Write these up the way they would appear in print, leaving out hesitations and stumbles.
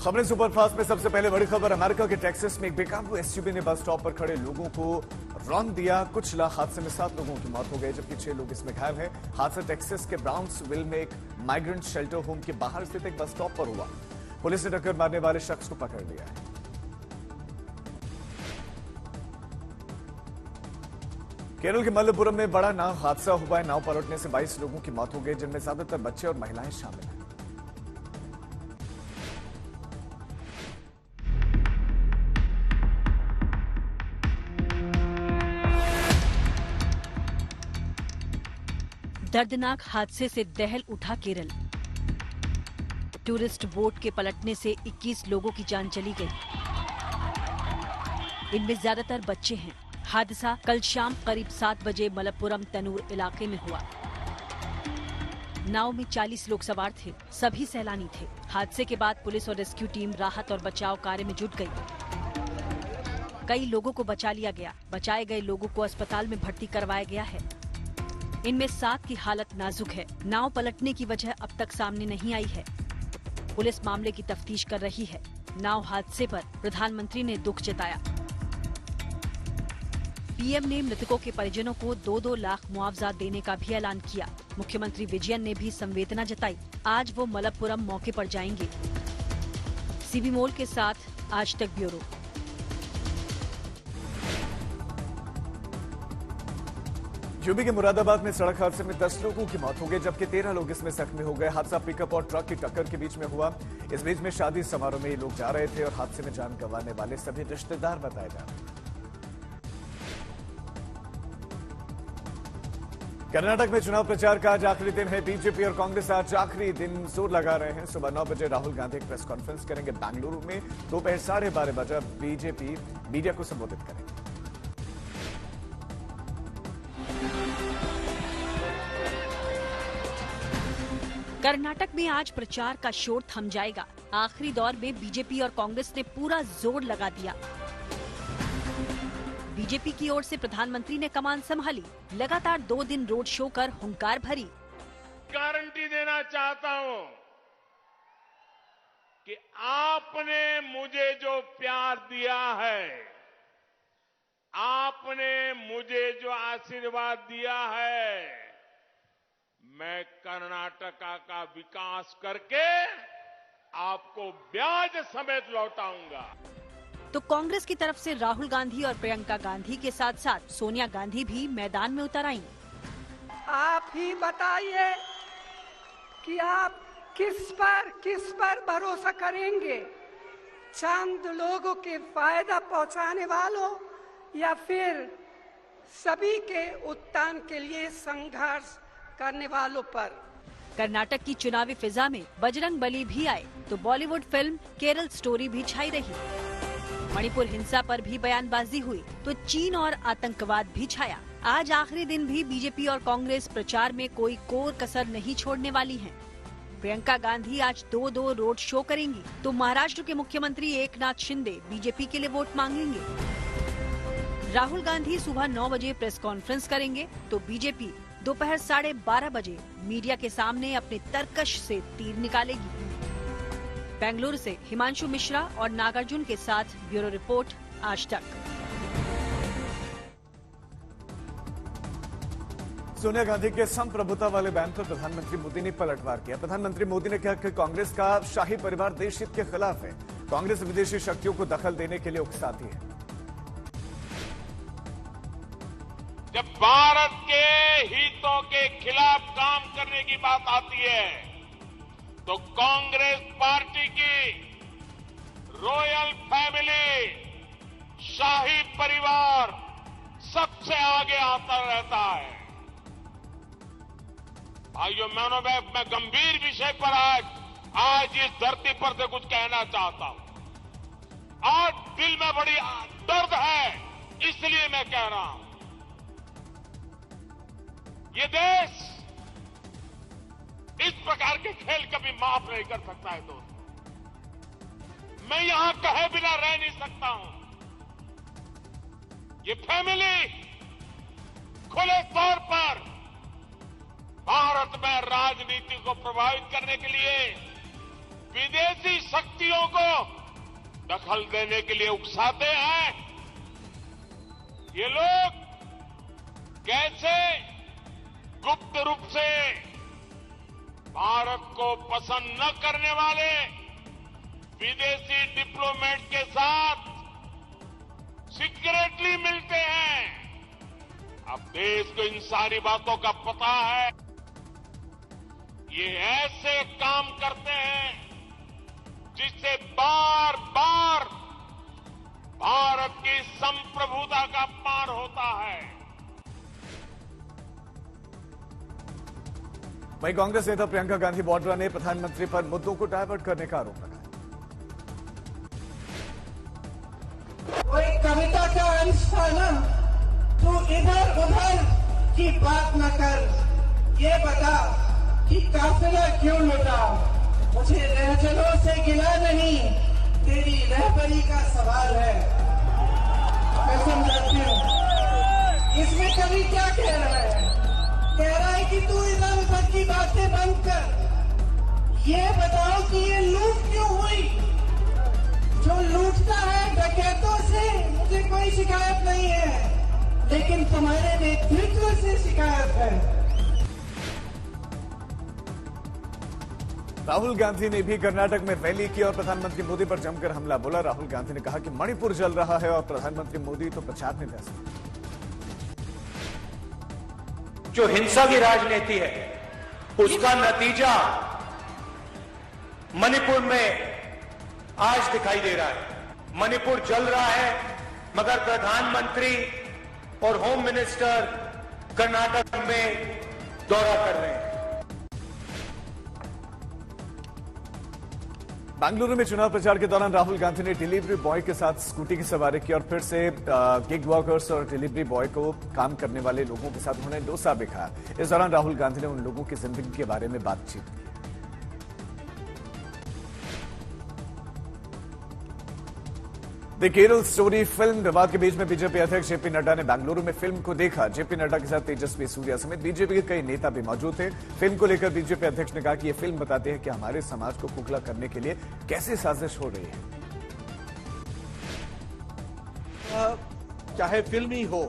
खबरें सुपरफास्ट में सबसे पहले बड़ी खबर। अमेरिका के टेक्सास में एक बेकाबू एसयूवी ने बस स्टॉप पर खड़े लोगों को रौंद दिया। कुचला। हादसे में 7 लोगों की मौत हो गई जबकि 6 लोग इसमें घायल हैं। हादसा टेक्सास के ब्राउन्सविल में एक माइग्रेंट शेल्टर होम के बाहर स्थित एक बस स्टॉप पर हुआ। पुलिस ने टक्कर मारने वाले शख्स को पकड़ लिया है। केरल के मल्लपुरम में बड़ा नाव हादसा हुआ है। नाव पलटने से 22 लोगों की मौत हो गई जिनमें ज्यादातर बच्चे और महिलाएं शामिल हैं। दर्दनाक हादसे से दहल उठा केरल। टूरिस्ट बोट के पलटने से 21 लोगों की जान चली गई। इनमें ज्यादातर बच्चे हैं। हादसा कल शाम करीब 7 बजे मलप्पुरम तनूर इलाके में हुआ। नाव में 40 लोग सवार थे, सभी सैलानी थे। हादसे के बाद पुलिस और रेस्क्यू टीम राहत और बचाव कार्य में जुट गई। कई लोगों को बचा लिया गया। बचाए गए लोगों को अस्पताल में भर्ती करवाया गया है। इनमें 7 की हालत नाजुक है। नाव पलटने की वजह अब तक सामने नहीं आई है। पुलिस मामले की तफ्तीश कर रही है। नाव हादसे पर प्रधानमंत्री ने दुख जताया। पीएम ने मृतकों के परिजनों को 2-2 लाख मुआवजा देने का भी ऐलान किया। मुख्यमंत्री विजयन ने भी संवेदना जताई। आज वो मलप्पुरम मौके पर जाएंगे। सीबी मोल के साथ आज तक ब्यूरो। यूपी के मुरादाबाद में सड़क हादसे में 10 लोगों की मौत हो गई जबकि 13 लोग इसमें जख्मी हो गए। हादसा पिकअप और ट्रक की टक्कर के बीच में हुआ। इस बीच में शादी समारोह में ये लोग जा रहे थे और हादसे में जान गंवाने वाले सभी रिश्तेदार बताए जा रहे हैं। कर्नाटक में चुनाव प्रचार का आज आखिरी दिन है। बीजेपी और कांग्रेस आज आखिरी दिन जोर लगा रहे हैं। सुबह 9 बजे राहुल गांधी एक प्रेस कॉन्फ्रेंस करेंगे बेंगलुरु में। दोपहर 12:30 बजे बीजेपी मीडिया को संबोधित करेंगे। कर्नाटक में आज प्रचार का शोर थम जाएगा। आखिरी दौर में बीजेपी और कांग्रेस ने पूरा जोर लगा दिया। बीजेपी की ओर से प्रधानमंत्री ने कमान संभाली। लगातार 2 दिन रोड शो कर हुंकार भरी। गारंटी देना चाहता हूं कि आपने मुझे जो प्यार दिया है, आपने मुझे जो आशीर्वाद दिया है, मैं कर्नाटका का विकास करके आपको ब्याज समेत लौटाऊंगा। तो कांग्रेस की तरफ से राहुल गांधी और प्रियंका गांधी के साथ साथ सोनिया गांधी भी मैदान में उतर आईं। आप ही बताइए कि आप किस पर भरोसा करेंगे? चंद लोगों के फायदा पहुंचाने वालों या फिर सभी के उत्थान के लिए संघर्ष करने वालों पर? कर्नाटक की चुनावी फिजा में बजरंग बली भी आए तो बॉलीवुड फिल्म केरल स्टोरी भी छाई रही। मणिपुर हिंसा पर भी बयानबाजी हुई तो चीन और आतंकवाद भी छाया। आज आखिरी दिन भी बीजेपी और कांग्रेस प्रचार में कोई कोर कसर नहीं छोड़ने वाली हैं। प्रियंका गांधी आज 2 रोड शो करेंगी तो महाराष्ट्र के मुख्यमंत्री एकनाथ शिंदे बीजेपी के लिए वोट मांगेंगे। राहुल गांधी सुबह 9 बजे प्रेस कॉन्फ्रेंस करेंगे तो बीजेपी दोपहर 12:30 बजे मीडिया के सामने अपने तरकश से तीर निकालेगी। बेंगलुरु से हिमांशु मिश्रा और नागार्जुन के साथ ब्यूरो रिपोर्ट आज तक। सोनिया गांधी के संप्रभुता वाले बयान पर प्रधानमंत्री मोदी ने पलटवार किया। प्रधानमंत्री मोदी ने कहा कि कांग्रेस का शाही परिवार देश हित के खिलाफ है। कांग्रेस विदेशी शक्तियों को दखल देने के लिए उकसाती है। जब भारत के हितों के खिलाफ काम करने की बात आती है तो कांग्रेस पार्टी की रॉयल फैमिली, शाही परिवार सबसे आगे आता रहता है। भाइयों बहनों, मैं गंभीर विषय पर आज इस धरती पर से कुछ कहना चाहता हूं। आज दिल में बड़ी दर्द है, इसलिए मैं कह रहा हूं। ये देश इस प्रकार के खेल कभी माफ नहीं कर सकता है दोस्तों। मैं यहां कहे बिना रह नहीं सकता हूं। ये फैमिली खुले तौर पर भारत में राजनीति को प्रभावित करने के लिए विदेशी शक्तियों को दखल देने के लिए उकसाते हैं। ये लोग कैसे गुप्त रूप से भारत को पसंद न करने वाले विदेशी डिप्लोमेट के साथ सीक्रेटली मिलते हैं। अब देश को इन सारी बातों का पता है। ये ऐसे काम करते हैं जिससे बार बार भारत की संप्रभुता का अपमान होता है। वहीं कांग्रेस नेता प्रियंका गांधी वाड्रा ने प्रधानमंत्री पर मुद्दों को डायवर्ट करने का आरोप लगाया। कोई कविता का अंश था ना, तू इधर उधर की बात न कर, ये बता कि काफिला क्यों लौटा। मुझे रहजलों से गिला नहीं, तेरी रहबरी का सवाल है। मैं समझाती हूँ इसमें कवि क्या कह रहा है। कह रहा है कि तू इधर उधर की बातें बंद कर, ये बताओ कि ये लूट क्यों हुई। जो लूटता है डकैतों से मुझे कोई शिकायत नहीं है, लेकिन तुम्हारे नेतृत्व से शिकायत है। राहुल गांधी ने भी कर्नाटक में रैली की और प्रधानमंत्री मोदी पर जमकर हमला बोला। राहुल गांधी ने कहा कि मणिपुर जल रहा है और प्रधानमंत्री मोदी तो प्रचार में व्यस्त। जो हिंसा की राजनीति है उसका नतीजा मणिपुर में आज दिखाई दे रहा है। मणिपुर जल रहा है मगर प्रधानमंत्री और होम मिनिस्टर कर्नाटक में दौरा कर रहे हैं। बेंगलुरु में चुनाव प्रचार के दौरान राहुल गांधी ने डिलीवरी बॉय के साथ स्कूटी की सवारी की और फिर से गिग वर्कर्स और डिलीवरी बॉय को काम करने वाले लोगों के साथ उन्होंने डोसा भी खाया। इस दौरान राहुल गांधी ने उन लोगों की जिंदगी के बारे में बातचीत की। द केरल स्टोरी फिल्म विवाद के बीच में बीजेपी अध्यक्ष जेपी नड्डा ने बेंगलुरु में फिल्म को देखा। जेपी नड्डा के साथ तेजस्वी सूर्या समेत बीजेपी के कई नेता भी मौजूद थे। फिल्म को लेकर बीजेपी अध्यक्ष ने कहा कि यह फिल्म बताती है कि हमारे समाज को खोखला करने के लिए कैसे साजिश हो रही है। चाहे फिल्म ही हो,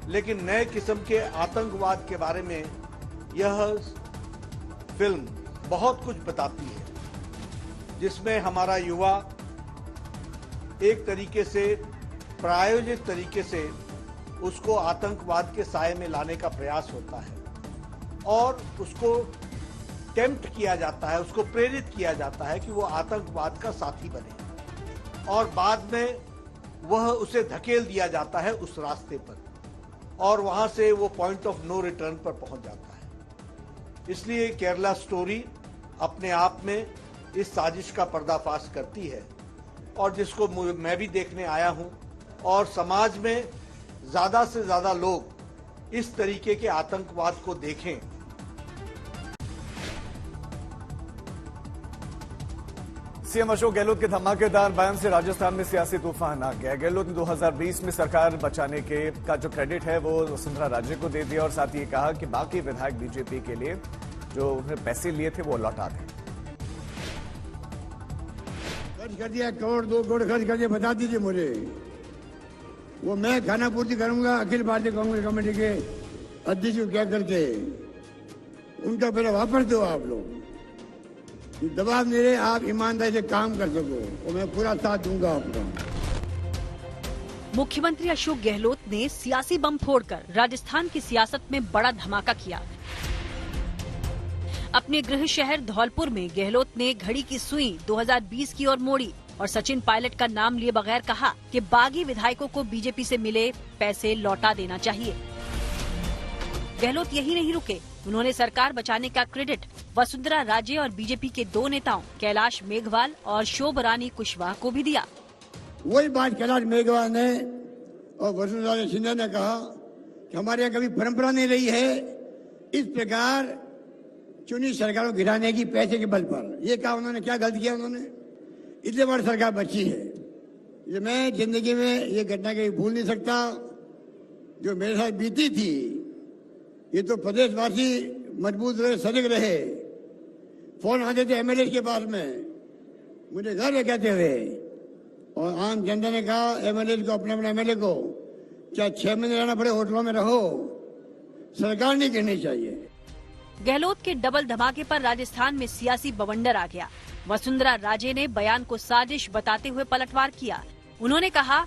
लेकिन नए किस्म के आतंकवाद के बारे में यह फिल्म बहुत कुछ बताती है, जिसमें हमारा युवा एक तरीके से प्रायोजित तरीके से उसको आतंकवाद के साए में लाने का प्रयास होता है और उसको टेम्प्ट किया जाता है, उसको प्रेरित किया जाता है कि वो आतंकवाद का साथी बने और बाद में वह उसे धकेल दिया जाता है उस रास्ते पर और वहां से वो पॉइंट ऑफ नो रिटर्न पर पहुंच जाता है। इसलिए केरला स्टोरी अपने आप में इस साजिश का पर्दाफाश करती है और जिसको मैं भी देखने आया हूं और समाज में ज्यादा से ज्यादा लोग इस तरीके के आतंकवाद को देखें। सीएम अशोक गहलोत के धमाकेदार बयान से राजस्थान में सियासी तूफान आ गया। गहलोत ने 2020 में सरकार बचाने का जो क्रेडिट है वो वसुंधरा राजे को दे दिया और साथ ही कहा कि बाकी विधायक बीजेपी के लिए जो उन्हें पैसे लिए थे वो लौटा दें। खर्च कर दिया, करोड़ 2 करोड़ खर्च कर दिया, बता दीजिए मुझे। वो मैं खाना पूर्ति करूंगा अखिल भारतीय कांग्रेस कमेटी के अध्यक्ष को क्या करके उनका पहले वापस दो। आप लोग दबाव नहीं रहे, आप ईमानदारी से काम कर सको और मैं पूरा साथ दूंगा आपका। मुख्यमंत्री अशोक गहलोत ने सियासी बम फोड़कर राजस्थान की सियासत में बड़ा धमाका किया। अपने गृह शहर धौलपुर में गहलोत ने घड़ी की सुई 2020 की ओर मोड़ी और सचिन पायलट का नाम लिए बगैर कहा कि बागी विधायकों को बीजेपी से मिले पैसे लौटा देना चाहिए। गहलोत यही नहीं रुके, उन्होंने सरकार बचाने का क्रेडिट वसुंधरा राजे और बीजेपी के 2 नेताओं कैलाश मेघवाल और शोभरानी कुशवाहा को भी दिया। वही बात कैलाश मेघवाल ने और वसुंधरा सिन्हा ने कहा कि हमारे यहाँ कभी परंपरा नहीं रही है इस प्रकार चुनी सरकारों को गिराने की पैसे के बल पर। ये कहा उन्होंने, क्या गलत किया उन्होंने, इतने बड़ी सरकार बची है। ये मैं जिंदगी में ये घटना कहीं भूल नहीं सकता जो मेरे साथ बीती थी। ये तो प्रदेशवासी मजबूत रहे, सजग रहे। फोन आते थे एमएलए के पास में मुझे घर है कहते हुए, और आम जनता ने कहा एमएलए को, अपने अपने एमएलए को, चाहे 6 महीने रहना पड़े होटलों में रहो, सरकार नहीं करनी चाहिए। गहलोत के डबल धमाके पर राजस्थान में सियासी बवंडर आ गया। वसुंधरा राजे ने बयान को साजिश बताते हुए पलटवार किया। उन्होंने कहा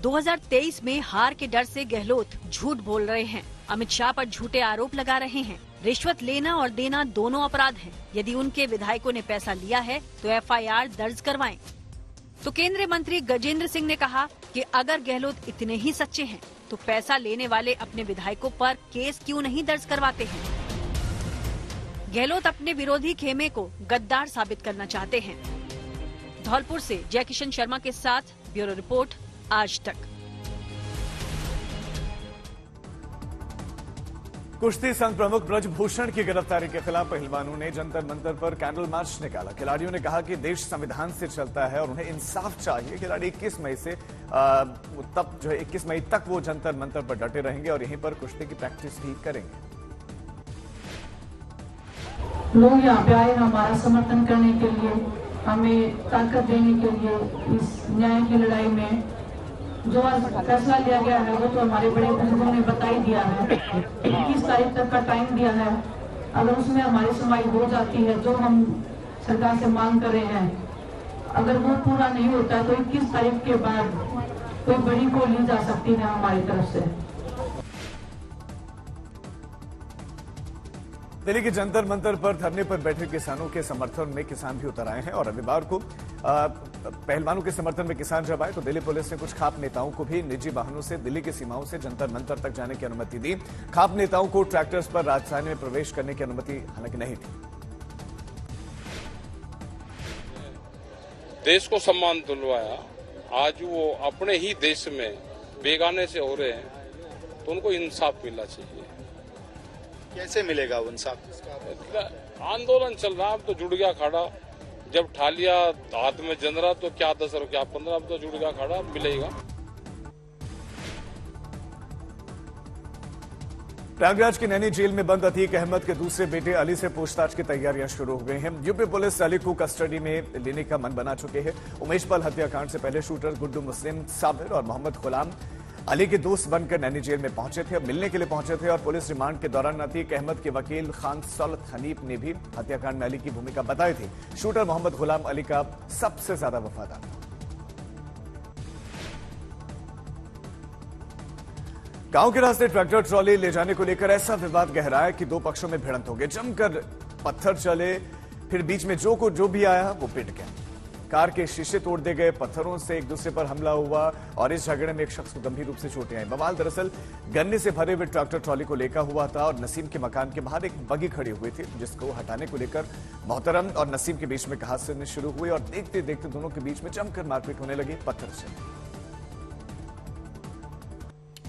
2023 में हार के डर से गहलोत झूठ बोल रहे हैं, अमित शाह पर झूठे आरोप लगा रहे हैं। रिश्वत लेना और देना दोनों अपराध हैं। यदि उनके विधायकों ने पैसा लिया है तो एफआईआर दर्ज करवाएं। तो केंद्रीय मंत्री गजेंद्र सिंह ने कहा कि अगर गहलोत इतने ही सच्चे हैं तो पैसा लेने वाले अपने विधायकों पर केस क्यों नहीं दर्ज करवाते हैं। गहलोत अपने विरोधी खेमे को गद्दार साबित करना चाहते हैं। धौलपुर से जय किशन शर्मा के साथ ब्यूरो रिपोर्ट, आज तक। कुश्ती संघ प्रमुख ब्रजभूषण की गिरफ्तारी के खिलाफ पहलवानों ने जंतर मंतर पर कैंडल मार्च निकाला। खिलाड़ियों ने कहा कि देश संविधान से चलता है और उन्हें इंसाफ चाहिए। खिलाड़ी 21 मई से तब जो है 21 मई तक वो जंतर मंतर पर डटे रहेंगे और यहीं पर कुश्ती की प्रैक्टिस भी करेंगे। लोग यहाँ पे आए हमारा समर्थन करने के लिए, हमें ताकत देने के लिए। इस न्याय की लड़ाई में जो फैसला लिया गया है वो तो हमारे बड़े बुजुर्गों ने बता ही दिया है। 21 तारीख तक का टाइम दिया है। अगर उसमें हमारी सुनवाई हो जाती है, जो हम सरकार से मांग कर रहे हैं, अगर वो पूरा नहीं होता है तो 21 तारीख के बाद कोई बड़ी को ली जा सकती है हमारी तरफ से। दिल्ली के जंतर मंतर पर धरने पर बैठे किसानों के समर्थन में किसान भी उतर आए हैं और रविवार को पहलवानों के समर्थन में किसान जब आए तो दिल्ली पुलिस ने कुछ खाप नेताओं को भी निजी वाहनों से दिल्ली की सीमाओं से जंतर मंतर तक जाने की अनुमति दी। खाप नेताओं को ट्रैक्टर्स पर राजधानी में प्रवेश करने की अनुमति हालांकि नहीं थी। देश को सम्मान दिलवाया, आज वो अपने ही देश में बेगाने से हो रहे हैं तो उनको इंसाफ मिलना चाहिए। कैसे मिलेगा वो इंसाफ? आंदोलन चल रहा, अब तो जुड़ गया खड़ा। जब ठा लिया हाथ में जंदरा तो क्या 10 और क्या 15, अब तो जुड़ गया खड़ा, मिलेगा। प्रयागराज की नैनी जेल में बंद अतीक अहमद के दूसरे बेटे अली से पूछताछ की तैयारियां शुरू हो गई हैं। यूपी पुलिस अली को कस्टडी में लेने का मन बना चुके हैं। उमेश पाल हत्याकांड से पहले शूटर गुड्डू मुस्लिम, साबिर और मोहम्मद गुलाम अली के दोस्त बनकर नैनी जेल में पहुंचे थे, मिलने के लिए पहुंचे थे और पुलिस रिमांड के दौरान अतीक अहमद के वकील खान सौलत हनीफ ने भी हत्याकांड में अली की भूमिका बताई थी। शूटर मोहम्मद गुलाम अली का सबसे ज्यादा वफादार था। गांव के रास्ते ट्रैक्टर ट्रॉली ले जाने को लेकर ऐसा विवाद गहराया कि दो पक्षों में भिड़ंत हो गई। जमकर पत्थर चले, फिर बीच में जो भी आया वो पिट गया। कार के शीशे तोड़ दिए गए, पत्थरों से एक दूसरे पर हमला हुआ और इस झगड़े में एक शख्स को गंभीर रूप से चोटें आई। बवाल दरअसल गन्ने से भरे हुए ट्रैक्टर ट्रॉली को लेकर हुआ था और नसीम के मकान के बाहर एक बगी खड़ी हुई थी जिसको हटाने को लेकर मोहतरम और नसीम के बीच में कहासुनी शुरू हुई और देखते देखते दोनों के बीच में जमकर मारपीट होने लगी पत्थर से।